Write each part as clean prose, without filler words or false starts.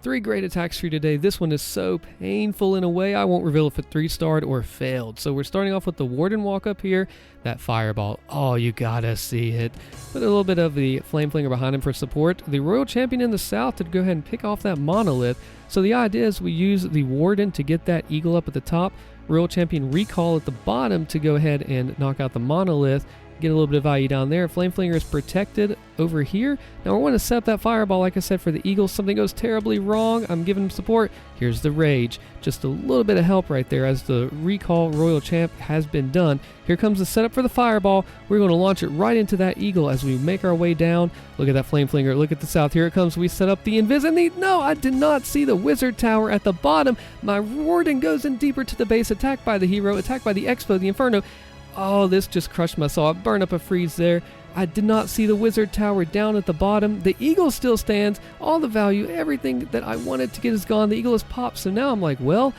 3 great attacks for you today. This one is so painful in a way. I won't reveal if it 3-starred or failed. So we're starting off with the Warden walk up here. That Fireball. Oh, you gotta see it. Put a little bit of the Flame Flinger behind him for support. The Royal Champion in the south to go ahead and pick off that Monolith. So the idea is we use the Warden to get that Eagle up at the top. Royal Champion recall at the bottom to go ahead and knock out the Monolith. Get a little bit of value down there. Flame Flinger is protected over here. Now I want to set up that Fireball, like I said, for the Eagle. Something goes terribly wrong. I'm giving him support. Here's the Rage. Just a little bit of help right there as the recall Royal Champ has been done. Here comes the setup for the Fireball. We're going to launch it right into that Eagle as we make our way down. Look at that Flame Flinger. Look at the south. Here it comes. We set up the Invis and the... No, I did not see the Wizard Tower at the bottom. My Warden goes in deeper to the base. Attacked by the Hero. Attacked by the Expo, the Inferno. Oh, this just crushed my soul. I burned up a freeze there. I did not see the Wizard Tower down at the bottom. The Eagle still stands. All the value, everything that I wanted to get is gone. The Eagle is popped. So now I'm like, well,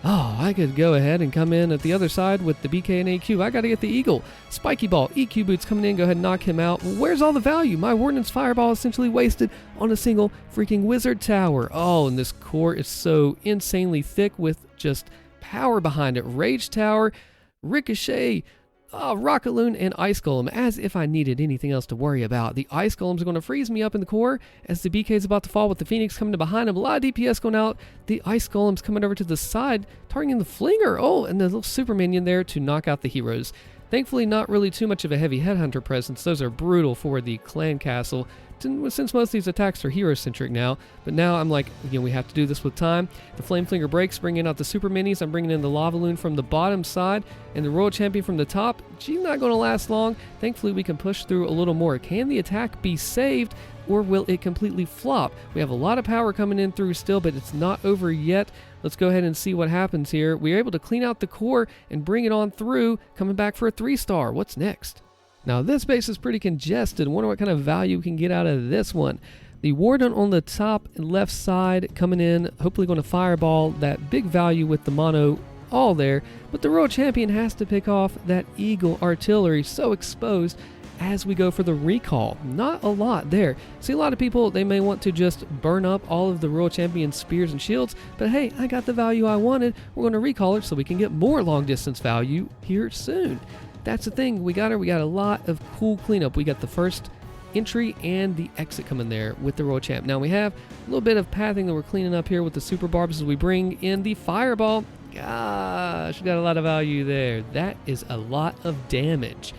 I could go ahead and come in at the other side with the BK and AQ. I got to get the Eagle. Spiky Ball, EQ Boots coming in. Go ahead and knock him out. Well, where's all the value? My Warden's Fireball essentially wasted on a single freaking Wizard Tower. Oh, and this core is so insanely thick with just power behind it. Rage Tower, Ricochet, Rocket Loon, and Ice Golem, as if I needed anything else to worry about. The Ice Golem's going to freeze me up in the core as the BK is about to fall with the Phoenix coming to behind him. A lot of DPS going out. The Ice Golem's coming over to the side, targeting the Flinger. Oh, and the little Super Minion there to knock out the heroes. Thankfully, not really too much of a heavy Headhunter presence. Those are brutal for the Clan Castle, since most of these attacks are hero-centric now. But now I'm like, we have to do this with time. The Flame Flinger breaks, bringing out the Super Minis. I'm bringing in the Lava Loon from the bottom side, and the Royal Champion from the top. She's not going to last long. Thankfully, we can push through a little more. Can the attack be saved, or will it completely flop? We have a lot of power coming in through still, but it's not over yet. Let's go ahead and see what happens here. We're able to clean out the core and bring it on through, coming back for a 3-star. What's next? Now this base is pretty congested. Wonder what kind of value we can get out of this one. The Warden on the top and left side coming in, hopefully going to Fireball that big value with the mono all there. But the Royal Champion has to pick off that Eagle Artillery, so exposed as we go for the recall. Not a lot there. See, a lot of people, they may want to just burn up all of the Royal Champion's spears and shields, but hey, I got the value I wanted. We're going to recall it so we can get more long distance value here soon. That's the thing. We got a lot of cool cleanup. We got the first entry and the exit coming there with the Royal Champ. Now we have a little bit of pathing that we're cleaning up here with the Super Barbs as we bring in the Fireball. Gosh, we got a lot of value there. That is a lot of damage.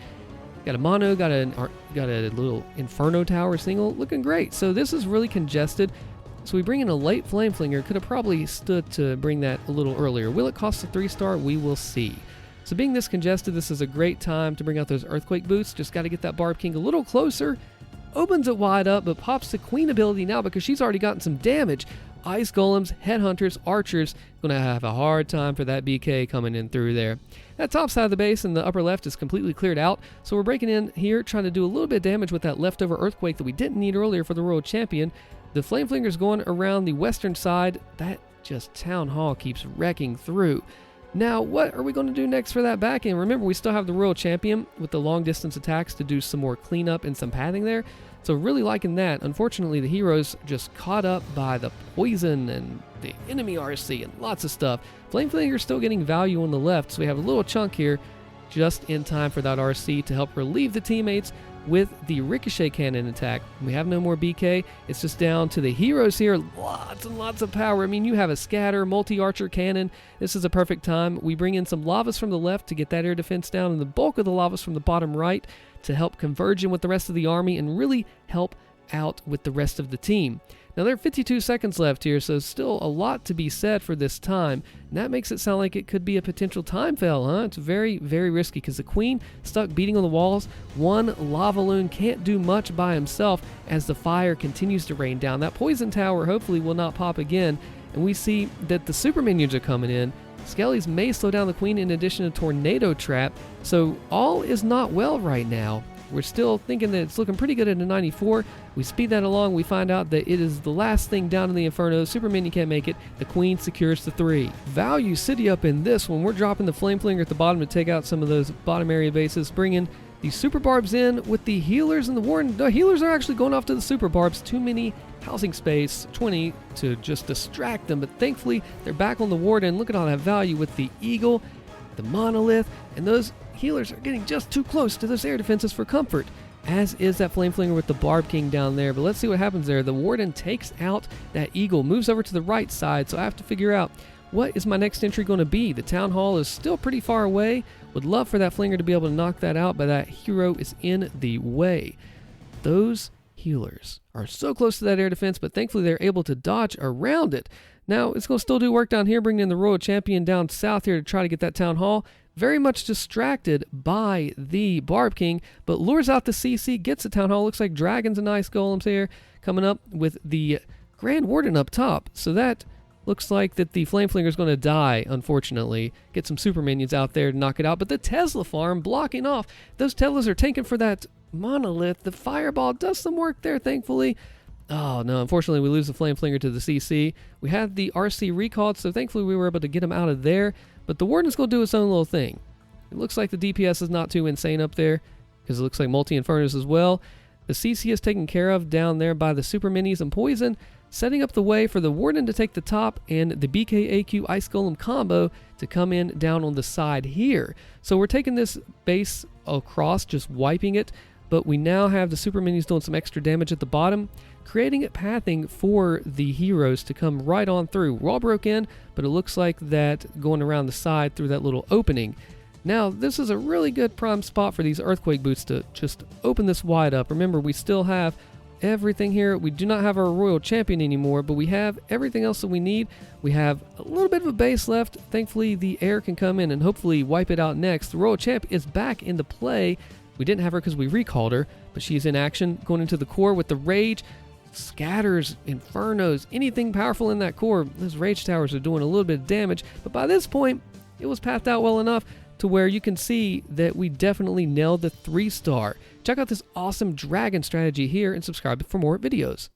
Got a mono, got a little Inferno Tower single, looking great. So this is really congested. So we bring in a late Flame Flinger. Could have probably stood to bring that a little earlier. Will it cost a 3-star? We will see. So being this congested, this is a great time to bring out those Earthquake Boots. Just got to get that Barb King a little closer. Opens it wide up, but pops the Queen ability now because she's already gotten some damage. Ice Golems, Headhunters, Archers, going to have a hard time for that BK coming in through there. That top side of the base in the upper left is completely cleared out, so we're breaking in here, trying to do a little bit of damage with that leftover Earthquake that we didn't need earlier for the Royal Champion. The Flame Flinger's going around the western side. That just Town Hall keeps wrecking through. Now, what are we going to do next for that back end? Remember, we still have the Royal Champion with the long distance attacks to do some more cleanup and some pathing there. So really liking that. Unfortunately, the heroes just caught up by the poison and the enemy RC and lots of stuff. Flame Flinger's still getting value on the left, so we have a little chunk here just in time for that RC to help relieve the teammates with the Ricochet Cannon attack. We have no more BK. It's just down to the heroes here. Lots and lots of power. I mean, you have a Scatter, Multi-Archer Cannon. This is a perfect time. We bring in some Lavas from the left to get that air defense down, and the bulk of the Lavas from the bottom right to help converge in with the rest of the army and really help out with the rest of the team. Now there are 52 seconds left here, so still a lot to be said for this time, and that makes it sound like it could be a potential time fail, huh? It's very, very risky because the Queen stuck beating on the walls. One Lava Loon can't do much by himself as the fire continues to rain down. That Poison Tower hopefully will not pop again, and we see that the Super Minions are coming in. Skellies may slow down the Queen in addition to Tornado Trap, so all is not well right now. We're still thinking that it's looking pretty good at a 94. We speed that along. We find out that it is the last thing down in the Inferno. Super Minion can't make it. The Queen secures the 3. Value City up in this one. We're dropping the Flame Flinger at the bottom to take out some of those bottom area bases. Bringing the Super Barbs in with the healers and the Warden. The healers are actually going off to the Super Barbs. Too many housing space, 20 to just distract them, but thankfully they're back on the Warden. Look at all that value with the Eagle, the Monolith, and those healers are getting just too close to those air defenses for comfort, as is that Flame Flinger with the Barb King down there. But let's see what happens there. The Warden takes out that Eagle, moves over to the right side, so I have to figure out what is my next entry going to be. The Town Hall is still pretty far away. Would love for that Flinger to be able to knock that out, but that hero is in the way. Those healers are so close to that air defense, but thankfully they're able to dodge around it. Now, it's going to still do work down here, bringing in the Royal Champion down south here to try to get that Town Hall. Very much distracted by the Barb King, but lures out the CC, gets the Town Hall. Looks like Dragons and Ice Golems here coming up with the Grand Warden up top. So that looks like that the Flame Flinger is going to die, unfortunately. Get some super minions out there to knock it out, but the Tesla farm blocking off. Those Teslas are tanking for that Monolith. The Fireball does some work there, thankfully. Oh no, unfortunately we lose the Flame Flinger to the CC. We had the RC recalled, so thankfully we were able to get him out of there. But the Warden's going to do its own little thing. It looks like the DPS is not too insane up there, because it looks like multi-infernos as well. The CC is taken care of down there by the Super Minis and Poison, setting up the way for the Warden to take the top and the BKAQ Ice Golem combo to come in down on the side here. So we're taking this base across, just wiping it, but we now have the Super Minis doing some extra damage at the bottom, creating it pathing for the heroes to come right on through. We're all broke in, but it looks like that going around the side through that little opening. Now, this is a really good prime spot for these Earthquake Boots to just open this wide up. Remember, we still have everything here. We do not have our Royal Champion anymore, but we have everything else that we need. We have a little bit of a base left. Thankfully, the air can come in and hopefully wipe it out next. The Royal Champ is back into play. We didn't have her because we recalled her, but she's in action, going into the core with the Rage. Scatters, Infernos, anything powerful in that core. Those Rage Towers are doing a little bit of damage, but by this point, it was pathed out well enough to where you can see that we definitely nailed the 3-star. Check out this awesome dragon strategy here and subscribe for more videos.